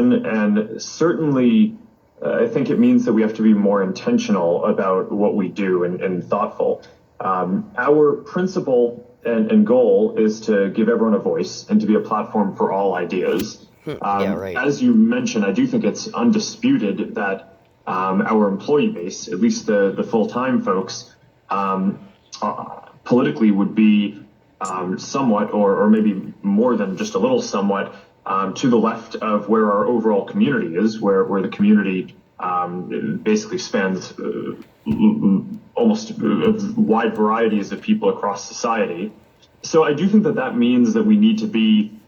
And certainly, I think it means that we have to be more intentional about what we do and thoughtful. Our principle and goal is to give everyone a voice and to be a platform for all ideas. Yeah, right. As you mentioned, I do think it's undisputed that our employee base, at least the full-time folks, politically would be somewhat, or maybe more than just a little somewhat, to the left of where our overall community is, where the community basically spans almost wide varieties of people across society. So I do think that means that we need to be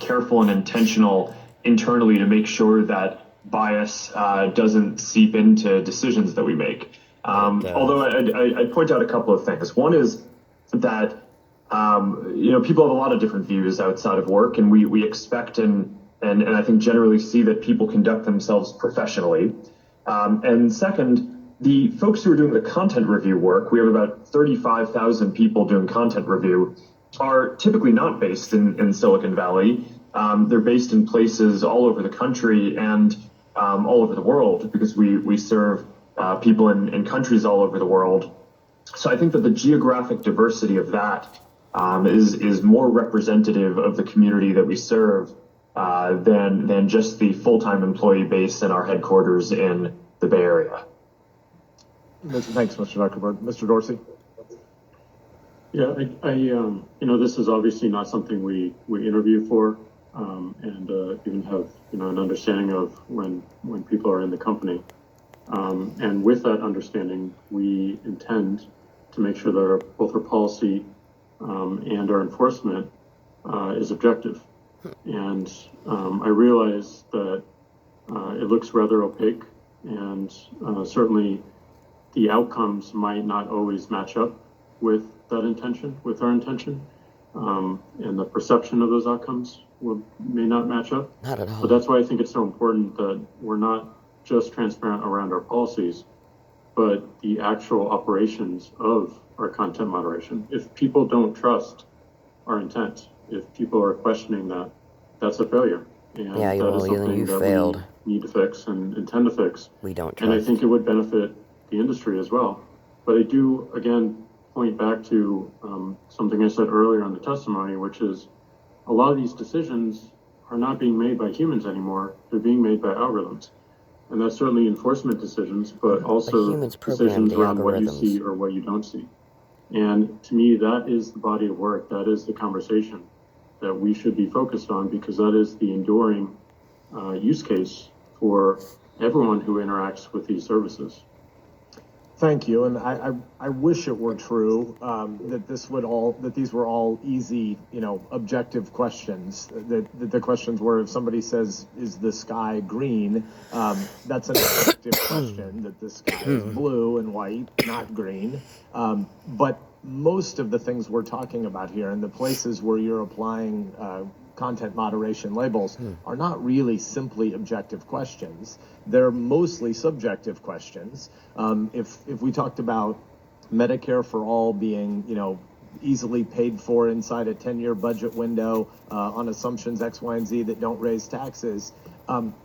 careful and intentional internally to make sure that bias doesn't seep into decisions that we make. Although I'd point out a couple of things. One is that people have a lot of different views outside of work, and we expect and I think generally see that people conduct themselves professionally. And second, the folks who are doing the content review work, we have about 35,000 people doing content review, are typically not based in Silicon Valley. They're based in places all over the country and all over the world, because we serve people in countries all over the world. So I think that the geographic diversity of that is more representative of the community that we serve than just the full-time employee base in our headquarters in the Bay Area. Thanks, Mr. Zuckerberg. Mr. Dorsey? Yeah, this is obviously not something we interview for, and even have an understanding of when people are in the company. And with that understanding, we intend to make sure that both our policy and our enforcement is objective. And I realize that it looks rather opaque, and certainly the outcomes might not always match up with our intention, and the perception of those outcomes may not match up. Not at all. But that's why I think it's so important that we're not just transparent around our policies, but the actual operations of our content moderation. If people don't trust our intent, if people are questioning that, that's a failure. And Yeah, that is something you that failed. we need to fix and intend to fix. We don't trust. And I think it would benefit the industry as well. But I do, again, point back to something I said earlier in the testimony, which is a lot of these decisions are not being made by humans anymore. They're being made by algorithms. And that's certainly enforcement decisions, but also decisions around what you see or what you don't see. And to me, that is the body of work. That is the conversation that we should be focused on, because that is the enduring use case for everyone who interacts with these services. Thank you, and I wish it were true that these were all easy, objective questions. That the questions were, if somebody says, "Is the sky green?" That's an objective question. That the sky is blue and white, not green. But most of the things we're talking about here, and the places where you're applying content moderation labels, are not really simply objective questions. They're mostly subjective questions. If we talked about Medicare for all being, easily paid for inside a 10-year budget window on assumptions X, Y, and Z that don't raise taxes,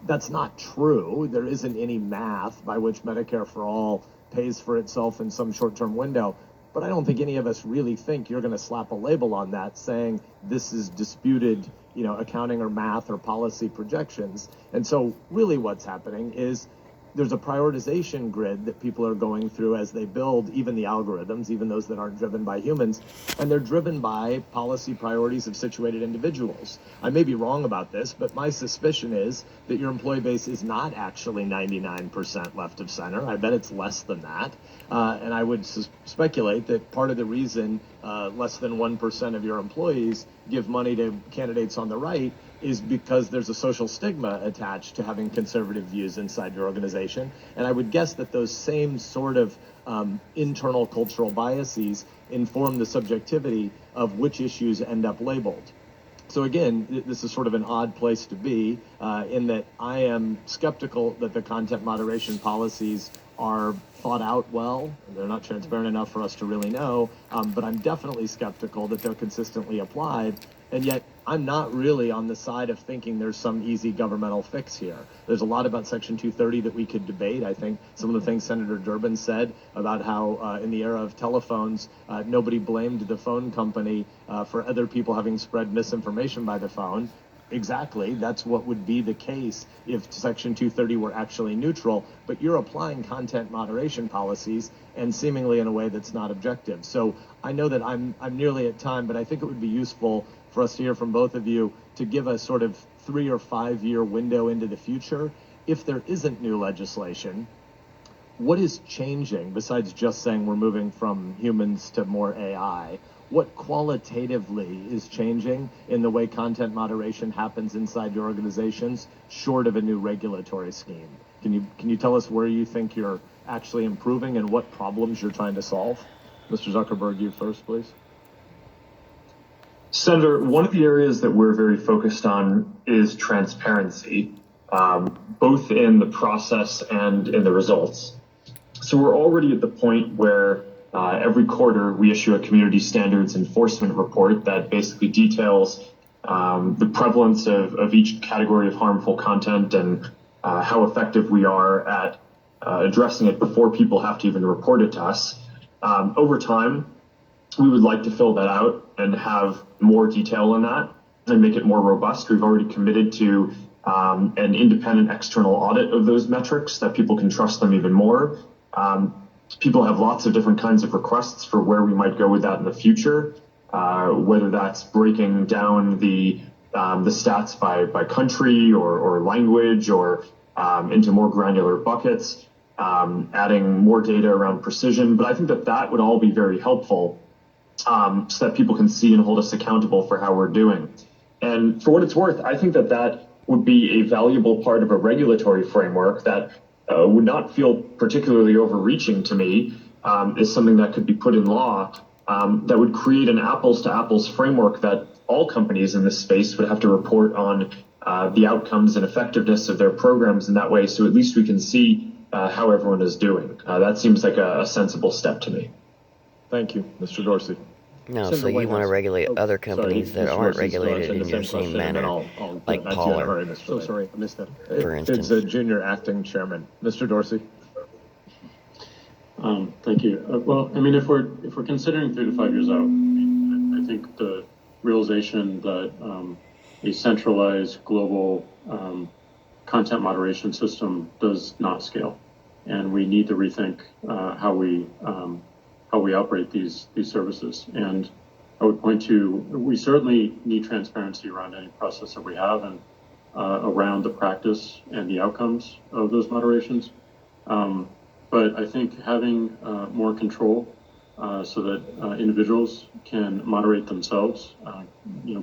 that's not true. There isn't any math by which Medicare for all pays for itself in some short-term window. But I don't think any of us really think you're going to slap a label on that saying this is disputed, accounting or math or policy projections. And so really what's happening is there's a prioritization grid that people are going through as they build even the algorithms, even those that aren't driven by humans, and they're driven by policy priorities of situated individuals. I may be wrong about this, but my suspicion is that your employee base is not actually 99% left of center. I bet it's less than that. And I would speculate that part of the reason less than 1% of your employees give money to candidates on the right is because there's a social stigma attached to having conservative views inside your organization. And I would guess that those same sort of internal cultural biases inform the subjectivity of which issues end up labeled. So again, this is sort of an odd place to be in that I am skeptical that the content moderation policies are thought out well. They're not transparent enough for us to really know, but I'm definitely skeptical that they're consistently applied. And yet I'm not really on the side of thinking there's some easy governmental fix here. There's a lot about Section 230 that we could debate. I think some of the things Senator Durbin said about how in the era of telephones, nobody blamed the phone company for other people having spread misinformation by the phone. Exactly, that's what would be the case if Section 230 were actually neutral, but you're applying content moderation policies and seemingly in a way that's not objective. So I know that I'm nearly at time, but I think it would be useful for us to hear from both of you to give a sort of 3 or 5 year window into the future. If there isn't new legislation, what is changing besides just saying we're moving from humans to more AI? What qualitatively is changing in the way content moderation happens inside your organizations, short of a new regulatory scheme? Can you tell us where you think you're actually improving and what problems you're trying to solve? Mr. Zuckerberg, you first, please. Senator, one of the areas that we're very focused on is transparency, both in the process and in the results. So we're already at the point where every quarter we issue a community standards enforcement report that basically details the prevalence of each category of harmful content and how effective we are at addressing it before people have to even report it to us. Over time, we would like to fill that out and have more detail in that and make it more robust. We've already committed to an independent external audit of those metrics that people can trust them even more. People have lots of different kinds of requests for where we might go with that in the future, whether that's breaking down the stats by country or language or into more granular buckets, adding more data around precision. But I think that would all be very helpful so that people can see and hold us accountable for how we're doing. And for what it's worth, I think that would be a valuable part of a regulatory framework that would not feel particularly overreaching to me, is something that could be put in law that would create an apples to apples framework that all companies in this space would have to report on the outcomes and effectiveness of their programs in that way. So at least we can see how everyone is doing. That seems like a sensible step to me. Thank you. Mr. Dorsey. No, Senator so you want to Whitehouse. regulate other companies that Mr. aren't Dorsey's regulated asking in the your same same question, and then manner, I'll like get back to you in a hurry, Pollard, Mr. So White. sorry, I missed that. for It's instance. a junior acting chairman. Mr. Dorsey. Thank you. Well, I mean, if we're considering 3 to 5 years out, I think the realization that a centralized global content moderation system does not scale, and we need to rethink how we operate these services. And I would point to, we certainly need transparency around any process that we have and around the practice and the outcomes of those moderations. But I think having more control so that individuals can moderate themselves,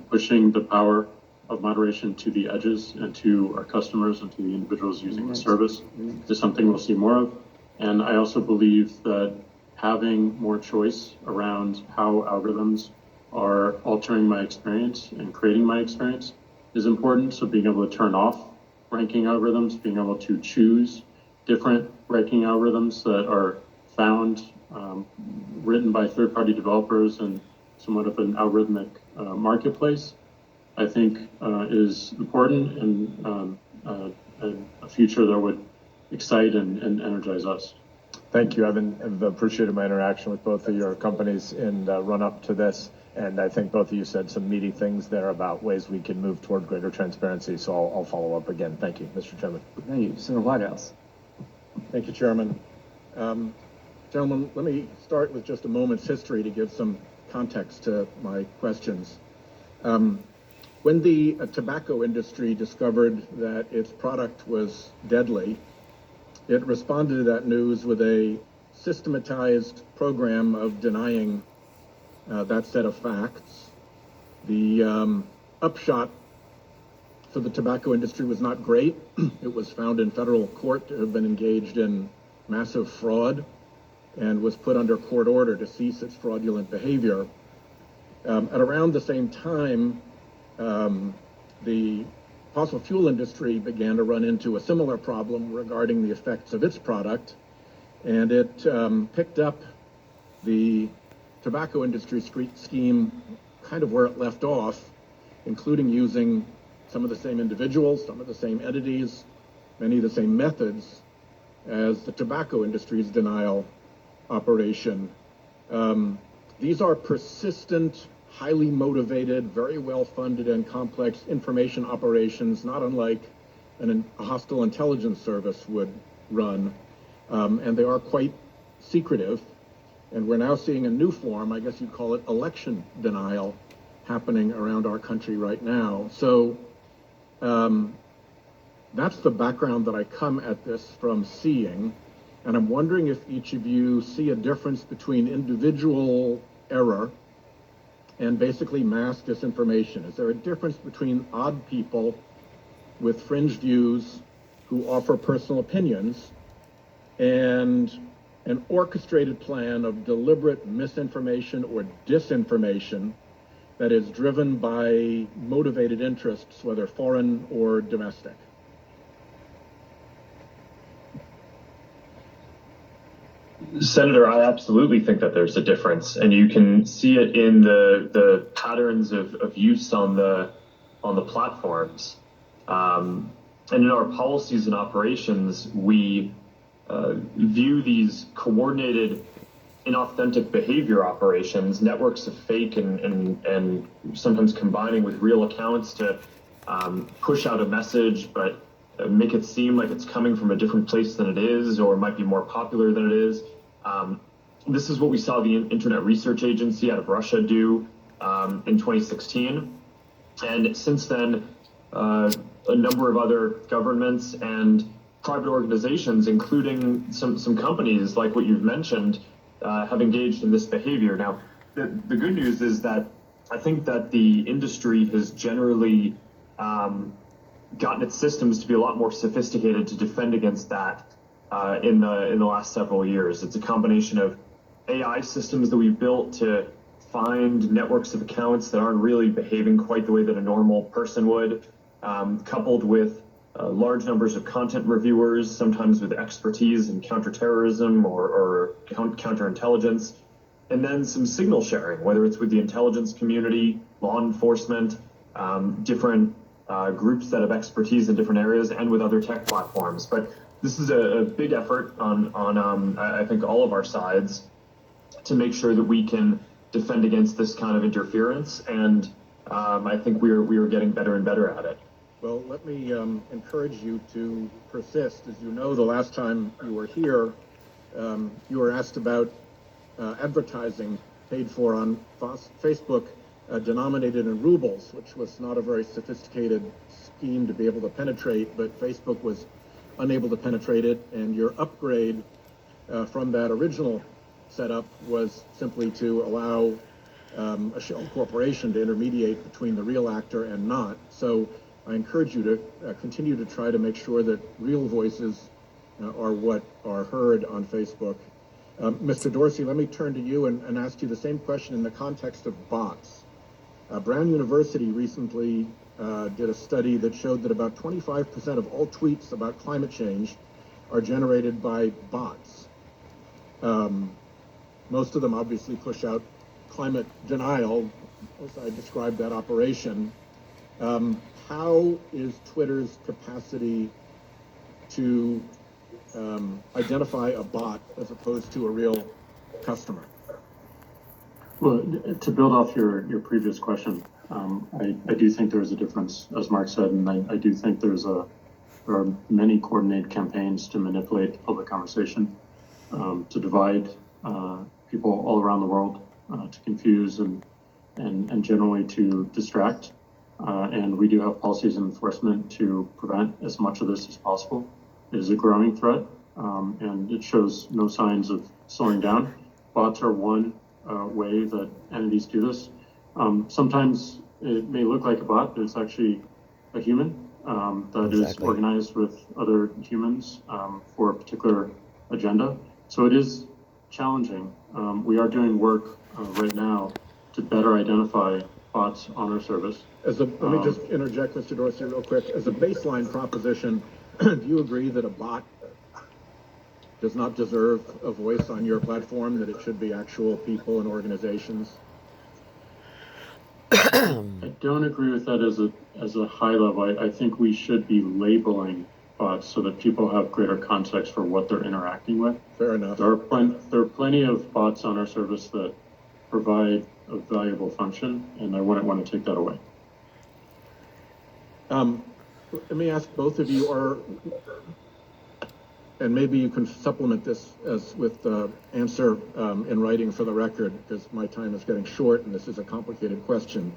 pushing the power of moderation to the edges and to our customers and to the individuals using the service is something we'll see more of. And I also believe that having more choice around how algorithms are altering my experience and creating my experience is important. So being able to turn off ranking algorithms, being able to choose different ranking algorithms that are found, written by third-party developers and somewhat of an algorithmic marketplace, I think is important and a future that would excite and energize us. Thank you. I've appreciated my interaction with both of your companies in the run-up to this, and I think both of you said some meaty things there about ways we can move toward greater transparency, so I'll follow up again. Thank you, Mr. Chairman. Thank you. Senator Whitehouse. Thank you, Chairman. Gentlemen, let me start with just a moment's history to give some context to my questions. When the tobacco industry discovered that its product was deadly, it responded to that news with a systematized program of denying that set of facts. The upshot for the tobacco industry was not great. It was found in federal court to have been engaged in massive fraud and was put under court order to cease its fraudulent behavior. At around the same time, the fossil fuel industry began to run into a similar problem regarding the effects of its product, and it picked up the tobacco industry scheme kind of where it left off including using some of the same individuals, some of the same entities, many of the same methods as the tobacco industry's denial operation. These are persistent, highly motivated, very well-funded and complex information operations, not unlike a hostile intelligence service would run. And they are quite secretive. And we're now seeing a new form, I guess you'd call it election denial, happening around our country right now. So that's the background that I come at this from seeing. And I'm wondering if each of you see a difference between individual error and basically mass disinformation. Is there a difference between odd people with fringe views who offer personal opinions and an orchestrated plan of deliberate misinformation or disinformation that is driven by motivated interests, whether foreign or domestic? Senator, I absolutely think that there's a difference, and you can see it in the patterns of use on the platforms, and in our policies and operations. We view these coordinated, inauthentic behavior operations, networks of fake and sometimes combining with real accounts to push out a message, but make it seem like it's coming from a different place than it is, or might be more popular than it is. This is what we saw the Internet Research Agency out of Russia do in 2016. And since then, a number of other governments and private organizations, including some companies like what you've mentioned, have engaged in this behavior. Now, the good news is that I think that the industry has generally gotten its systems to be a lot more sophisticated to defend against that in the last several years. It's a combination of AI systems that we've built to find networks of accounts that aren't really behaving quite the way that a normal person would, coupled with large numbers of content reviewers, sometimes with expertise in counterterrorism or counterintelligence, and then some signal sharing, whether it's with the intelligence community, law enforcement, different groups that have expertise in different areas, and with other tech platforms. But this is a big effort on I think all of our sides to make sure that we can defend against this kind of interference, and I think we are getting better and better at it. Well, let me encourage you to persist. As you know, the last time you were here, you were asked about advertising paid for on Facebook denominated in rubles, which was not a very sophisticated scheme to be able to penetrate, but Facebook was unable to penetrate it, and your upgrade from that original setup was simply to allow a shell corporation to intermediate between the real actor and not. So I encourage you to continue to try to make sure that real voices are what are heard on Facebook. Mr. Dorsey, let me turn to you and ask you the same question in the context of bots. Brown University recently did a study that showed that about 25% of all tweets about climate change are generated by bots. Most of them obviously push out climate denial, as I described that operation. How is Twitter's capacity to identify a bot as opposed to a real customer? Well, to build off your previous question, I do think there's a difference, as Mark said, and I do think there are many coordinated campaigns to manipulate the public conversation, to divide people all around the world, to confuse and generally to distract. And we do have policies and enforcement to prevent as much of this as possible. It is a growing threat, and it shows no signs of slowing down. Bots are one way that entities do this. Sometimes it may look like a bot, but it's actually a human that is organized with other humans for a particular agenda. So it is challenging. We are doing work right now to better identify bots on our service. Let me just interject, Mr. Dorsey, real quick. As a baseline proposition, do you agree that a bot does not deserve a voice on your platform, that it should be actual people and organizations? I don't agree with that as a high level. I think we should be labeling bots so that people have greater context for what they're interacting with. Fair enough. There are plenty of bots on our service that provide a valuable function, and I wouldn't want to take that away. Let me ask both of you, and maybe you can supplement this with answer in writing for the record, because my time is getting short and this is a complicated question.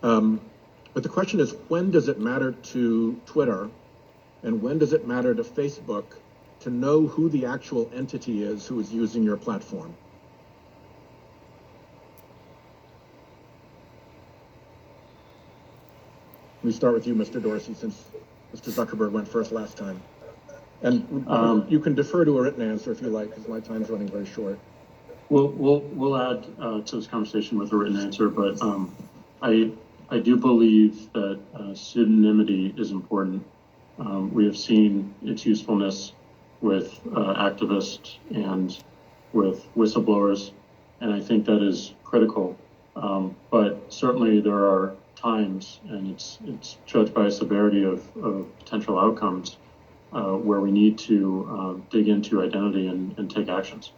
But the question is, when does it matter to Twitter and when does it matter to Facebook to know who the actual entity is who is using your platform? Let me start with you, Mr. Dorsey, since Mr. Zuckerberg went first last time. And you can defer to a written answer if you like, because my time's running very short. We'll add to this conversation with a written answer, but I do believe that pseudonymity is important. We have seen its usefulness with activists and with whistleblowers, and I think that is critical. But certainly there are times, and it's judged by a severity of potential outcomes where we need to dig into identity and take actions.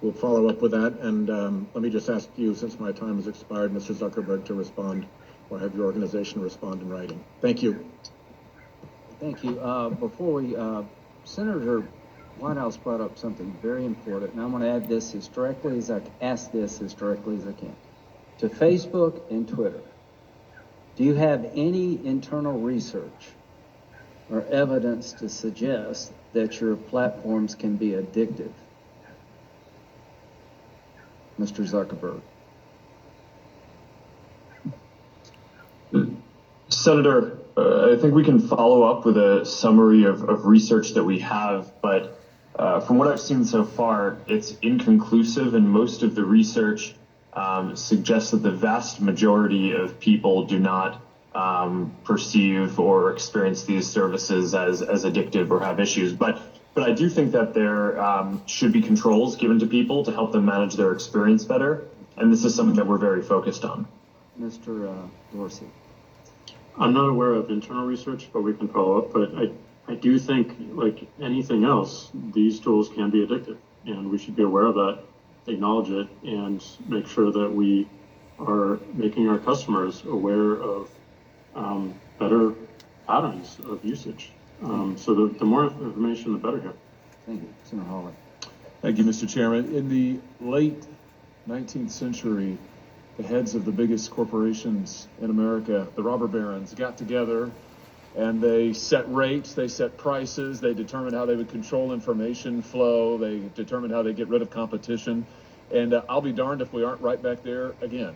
We'll follow up with that, and let me just ask you, since my time has expired, Mr. Zuckerberg, to respond or have your organization respond in writing. Thank you. Thank you. Before we, Senator Whitehouse brought up something very important, and I'm going to add this as directly as I can. To Facebook and Twitter, do you have any internal research or evidence to suggest that your platforms can be addictive? Mr. Zuckerberg. Senator, I think we can follow up with a summary of research that we have, but from what I've seen so far, it's inconclusive, and most of the research suggests that the vast majority of people do not perceive or experience these services as addictive or have issues. But I do think that there should be controls given to people to help them manage their experience better, and this is something that we're very focused on. Mr. Dorsey. I'm not aware of internal research, but we can follow up. But I do think, like anything else, these tools can be addictive, and we should be aware of that, acknowledge it, and make sure that we are making our customers aware of better patterns of usage. So the more information, the better here. Thank you. Senator Hawley. Thank you, Mr. Chairman. In the late 19th century, the heads of the biggest corporations in America, the robber barons, got together and they set rates, they set prices, they determined how they would control information flow, they determined how they get rid of competition. And I'll be darned if we aren't right back there again.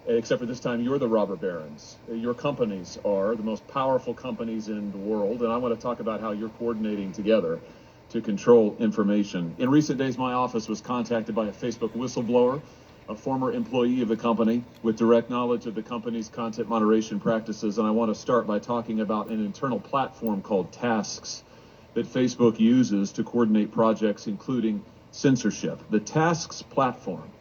Except for this time, you're the robber barons. Your companies are the most powerful companies in the world, and I want to talk about how you're coordinating together to control information. In recent days, my office was contacted by a Facebook whistleblower, a former employee of the company with direct knowledge of the company's content moderation practices, and I want to start by talking about an internal platform called Tasks that Facebook uses to coordinate projects, including censorship. The Tasks platform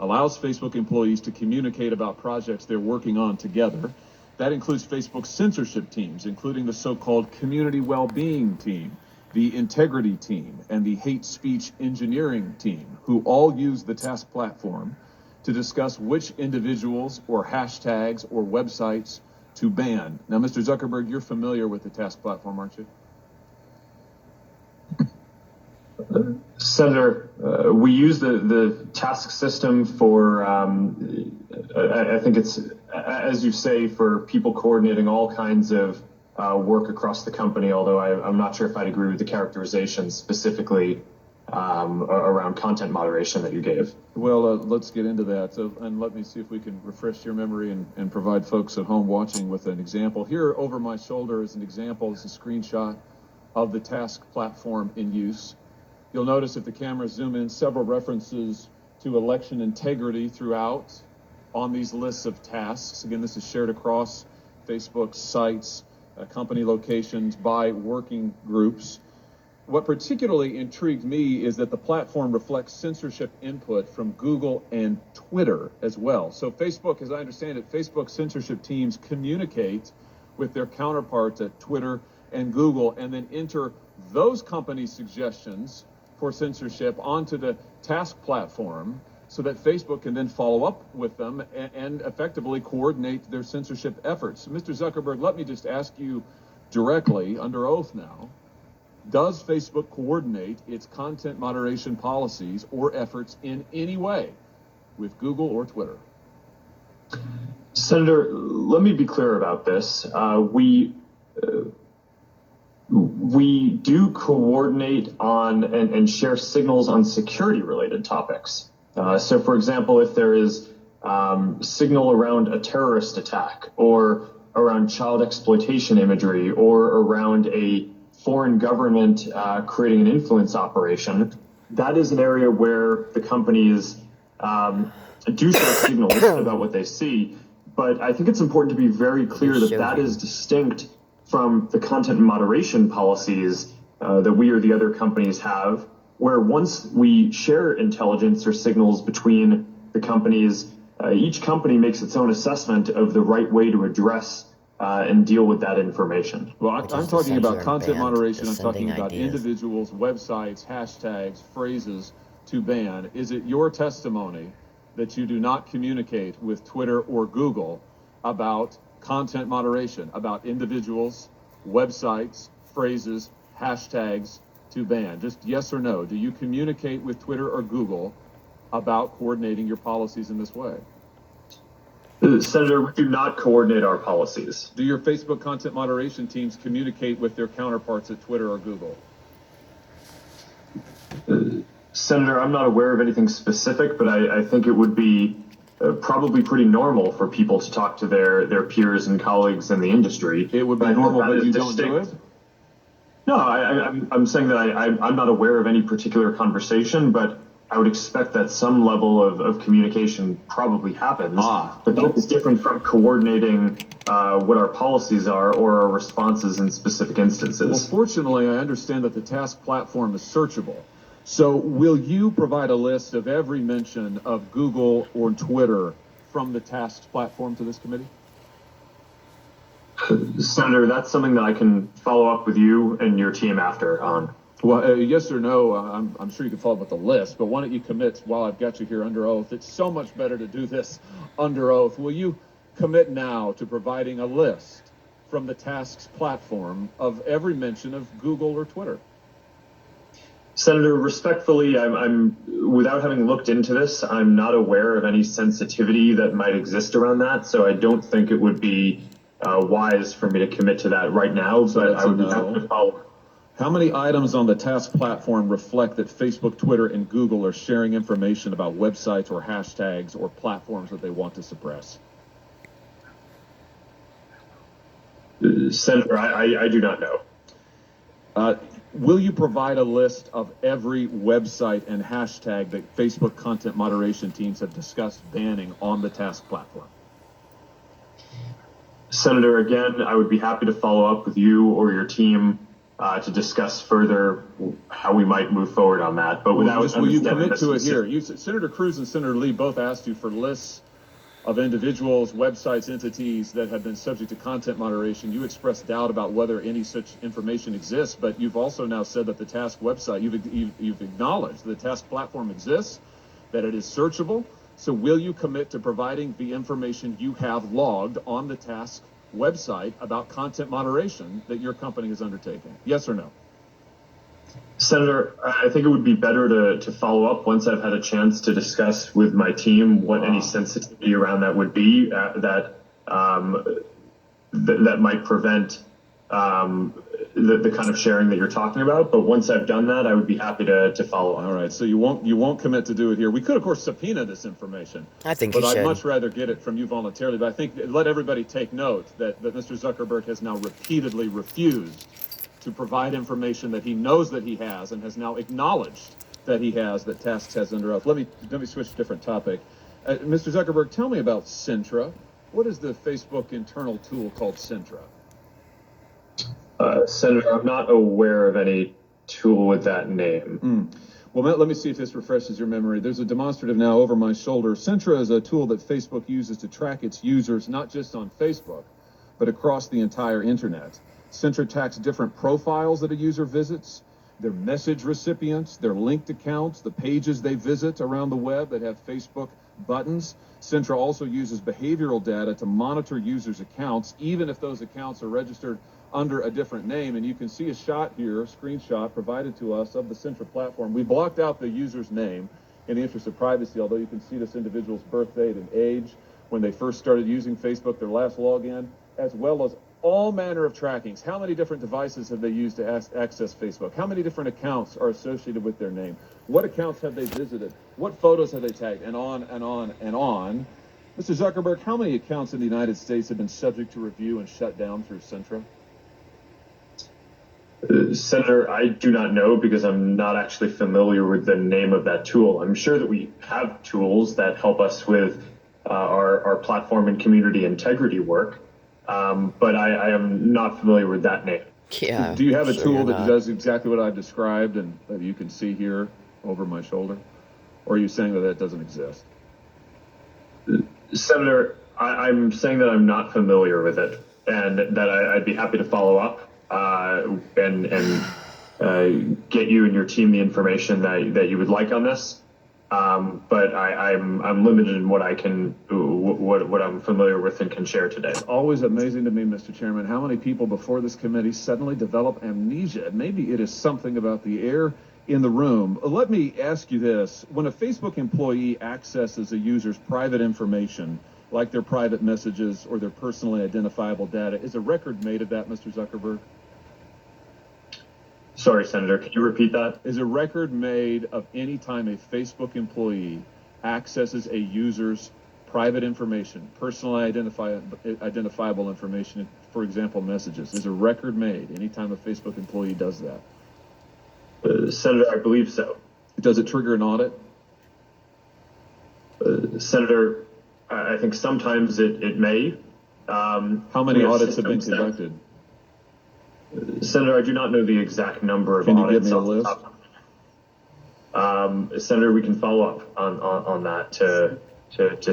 allows Facebook employees to communicate about projects they're working on together. That includes Facebook's censorship teams, including the so-called community well-being team, the integrity team, and the hate speech engineering team, who all use the Task platform to discuss which individuals or hashtags or websites to ban. Now, Mr. Zuckerberg, you're familiar with the Task platform, aren't you? Senator, we use the task system for, I think it's, as you say, for people coordinating all kinds of work across the company, although I'm not sure if I'd agree with the characterization specifically around content moderation that you gave. Well, let's get into that. And let me see if we can refresh your memory and provide folks at home watching with an example. Here over my shoulder is an example. It's a screenshot of the Task platform in use. You'll notice if the cameras zoom in, several references to election integrity throughout on these lists of tasks. Again, this is shared across Facebook's sites, company locations, by working groups. what particularly intrigued me is that the platform reflects censorship input from Google and Twitter as well. So Facebook, as I understand it, Facebook censorship teams communicate with their counterparts at Twitter and Google and then enter those companies' suggestions for censorship onto the task platform so that Facebook can then follow up with them and effectively coordinate their censorship efforts. Mr. Zuckerberg, let me just ask you directly, under oath now, does Facebook coordinate its content moderation policies or efforts in any way with Google or Twitter? Senator, let me be clear about this. We do coordinate on and share signals on security related topics. So for example, if there is signal around a terrorist attack or around child exploitation imagery or around a foreign government creating an influence operation, that is an area where the companies do share signals about what they see. But I think it's important to be very clear that that is distinct from the content moderation policies that we or the other companies have, where once we share intelligence or signals between the companies, each company makes its own assessment of the right way to address and deal with that information. Well, I'm talking about content moderation. I'm talking about ideas. individuals, websites, hashtags, phrases to ban. Is it your testimony that you do not communicate with Twitter or Google about content moderation, about individuals, websites, phrases, hashtags to ban? Just yes or no. Do you communicate with Twitter or Google about coordinating your policies in this way? Senator, we do not coordinate our policies. Do your Facebook content moderation teams communicate with their counterparts at Twitter or Google? Senator, I'm not aware of anything specific, but I think it would be probably pretty normal for people to talk to their peers and colleagues in the industry. It would be normal, but you don't do it? No, I'm saying that I'm not aware of any particular conversation, but I would expect that some level of communication probably happens. But that is different from coordinating what our policies are or our responses in specific instances. Well, fortunately, I understand that the task platform is searchable. So will you provide a list of every mention of Google or Twitter from the tasks platform to this committee? Senator, that's something that I can follow up with you and your team after on. Well, yes or no, I'm sure you can follow up with the list, but why don't you commit while I've got you here under oath? It's so much better to do this under oath. Will you commit now to providing a list from the tasks platform of every mention of Google or Twitter? Senator, respectfully, I'm without having looked into this, I'm not aware of any sensitivity that might exist around that. So I don't think it would be wise for me to commit to that right now. But I would have to follow. How many items on the task platform reflect that Facebook, Twitter, and Google are sharing information about websites or hashtags or platforms that they want to suppress? Senator, I do not know. Will you provide a list of every website and hashtag that Facebook content moderation teams have discussed banning on the task platform? Senator, again, I would be happy to follow up with you or your team to discuss further how we might move forward on that. But without will you commit to it here? Senator Cruz and Senator Lee both asked you for lists of individuals, websites, entities that have been subject to content moderation. You expressed doubt about whether any such information exists, but you've also now said that the task website, you've acknowledged the task platform exists, that it is searchable. So will you commit to providing the information you have logged on the task website about content moderation that your company is undertaking? Yes or no? Senator, I think it would be better to follow up once I've had a chance to discuss with my team what any sensitivity around that would be that might prevent the kind of sharing that you're talking about. But once I've done that, I would be happy to follow up. All right. So you won't commit to do it here. We could, of course, subpoena this information. I think but you should. I'd much rather get it from you voluntarily. But I think let everybody take note that Mr. Zuckerberg has now repeatedly refused to provide information that he knows that he has and has now acknowledged that he has, that Tasks has under oath. Let me switch to a different topic. Mr. Zuckerberg, tell me about Centra. What is the Facebook internal tool called Centra? Senator, I'm not aware of any tool with that name. Well, let me see if this refreshes your memory. There's a demonstrative now over my shoulder. Centra is a tool that Facebook uses to track its users, not just on Facebook, but across the entire internet. Centra tracks different profiles that a user visits, their message recipients, their linked accounts, the pages they visit around the web that have Facebook buttons. Centra also uses behavioral data to monitor users' accounts, even if those accounts are registered under a different name. And you can see a shot here, a screenshot provided to us of the Centra platform. We blocked out the user's name in the interest of privacy, although you can see this individual's birth date and age, when they first started using Facebook, their last login, as well as all manner of trackings. How many different devices have they used to access Facebook? How many different accounts are associated with their name? What accounts have they visited? What photos have they tagged? And on and on and on. Mr. Zuckerberg, how many accounts in the United States have been subject to review and shut down through Centra? Senator, I do not know because I'm not actually familiar with the name of that tool. I'm sure that we have tools that help us with our platform and community integrity work. But I am not familiar with that name. Yeah. Do you have a sure tool you're that not. does exactly what I've described and that you can see here over my shoulder? Or are you saying that that doesn't exist? Senator, I'm saying that I'm not familiar with it and that I'd be happy to follow up and get you and your team the information that you would like on this. But I'm limited in what I can, what I'm familiar with and can share today. It's always amazing to me, Mr. Chairman, how many people before this committee suddenly develop amnesia. Maybe it is something about the air in the room. Let me ask you this. When a Facebook employee accesses a user's private information, like their private messages or their personally identifiable data, is a record made of that, Mr. Zuckerberg? Sorry, Senator, can you repeat that? Is a record made of any time a Facebook employee accesses a user's private information, personally identifiable information, for example, messages? Is a record made anytime a Facebook employee does that? Senator, I believe so. Does it trigger an audit? Senator, I think sometimes it may. How many audits have been conducted? Senator, I do not know the exact number of Can you audits. give me a off the list? top. Senator, we can follow up on that to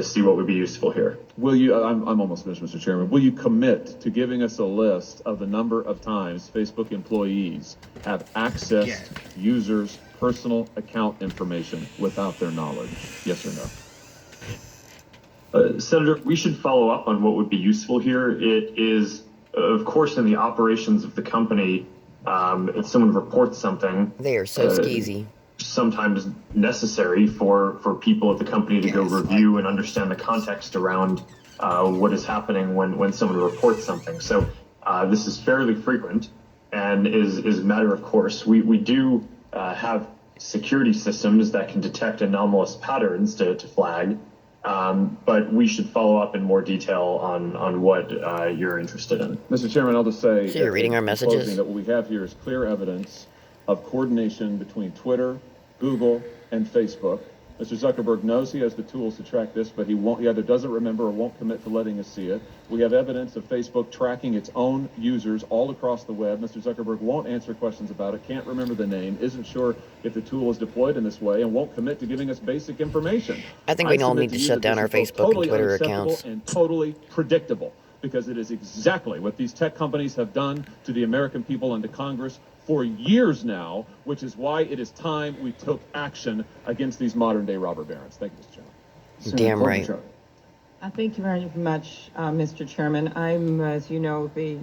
see what would be useful here. Will you, I'm almost finished, Mr. Chairman. Will you commit to giving us a list of the number of times Facebook employees have accessed users' personal account information without their knowledge? Yes or no? Senator, we should follow up on what would be useful here. It is, of course, in the operations of the company, if someone reports something, They are so skeezy. sometimes necessary for people at the company to go review and understand the context around what is happening when someone reports something. So this is fairly frequent and is a matter of course. We do have security systems that can detect anomalous patterns to flag. But we should follow up in more detail on what you're interested in. Mr. Chairman, I'll just say, So you're reading our in messages? closing, that what we have here is clear evidence of coordination between Twitter, Google, and Facebook. Mr. Zuckerberg knows he has the tools to track this, but he either doesn't remember or won't commit to letting us see it. We have evidence of Facebook tracking its own users all across the web. Mr. Zuckerberg won't answer questions about it, can't remember the name, isn't sure if the tool is deployed in this way, and won't commit to giving us basic information. I think we all submit need to you shut that down this our is both Facebook and totally Twitter unacceptable accounts. and totally predictable, because it is exactly what these tech companies have done to the American people and to Congress for years now, which is why it is time we took action against these modern-day robber barons. Thank you, Mr. Chairman. Damn right. Thank you very much, Mr. Chairman. I'm, as you know, the